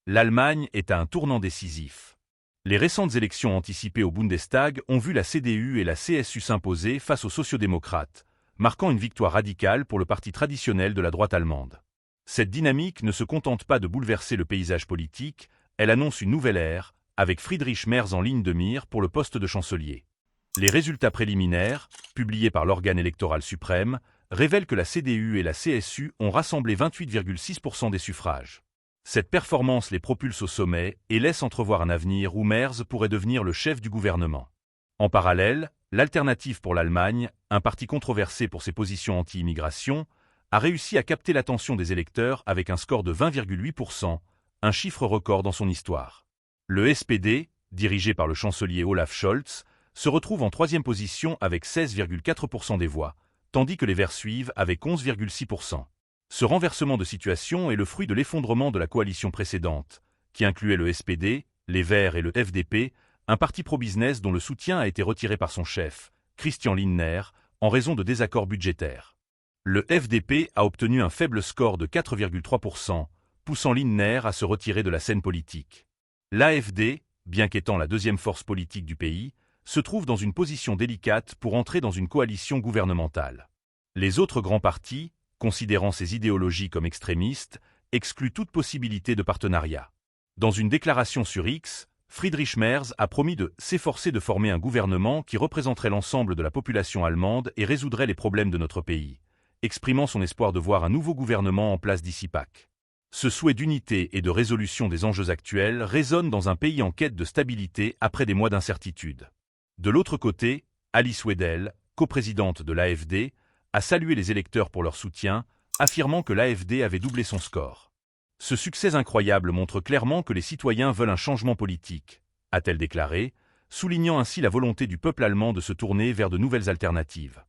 L'Allemagne est à un tournant décisif. Les récentes élections anticipées au Bundestag ont vu la CDU et la CSU s'imposer face aux sociodémocrates, marquant une victoire radicale pour le parti traditionnel de la droite allemande. Cette dynamique ne se contente pas de bouleverser le paysage politique, elle annonce une nouvelle ère, avec Friedrich Merz en ligne de mire pour le poste de chancelier. Les résultats préliminaires, publiés par l'organe électoral suprême, révèlent que la CDU et la CSU ont rassemblé 28,6% des suffrages. Cette performance les propulse au sommet et laisse entrevoir un avenir où Merz pourrait devenir le chef du gouvernement. En parallèle, l'Alternative pour l'Allemagne, un parti controversé pour ses positions anti-immigration, a réussi à capter l'attention des électeurs avec un score de 20,8%, un chiffre record dans son histoire. Le SPD, dirigé par le chancelier Olaf Scholz, se retrouve en troisième position avec 16,4% des voix, tandis que les Verts suivent avec 11,6%. Ce renversement de situation est le fruit de l'effondrement de la coalition précédente, qui incluait le SPD, les Verts et le FDP, un parti pro-business dont le soutien a été retiré par son chef, Christian Lindner, en raison de désaccords budgétaires. Le FDP a obtenu un faible score de 4,3%, poussant Lindner à se retirer de la scène politique. L'AfD, bien qu'étant la deuxième force politique du pays, se trouve dans une position délicate pour entrer dans une coalition gouvernementale. Les autres grands partis, considérant ces idéologies comme extrémistes, excluent toute possibilité de partenariat. Dans une déclaration sur X, Friedrich Merz a promis de s'efforcer de former un gouvernement qui représenterait l'ensemble de la population allemande et résoudrait les problèmes de notre pays, exprimant son espoir de voir un nouveau gouvernement en place d'ici Pâques. Ce souhait d'unité et de résolution des enjeux actuels résonne dans un pays en quête de stabilité après des mois d'incertitude. De l'autre côté, Alice Weidel, coprésidente de l'AfD, a salué les électeurs pour leur soutien, affirmant que l'AfD avait doublé son score. Ce succès incroyable montre clairement que les citoyens veulent un changement politique, a-t-elle déclaré, soulignant ainsi la volonté du peuple allemand de se tourner vers de nouvelles alternatives.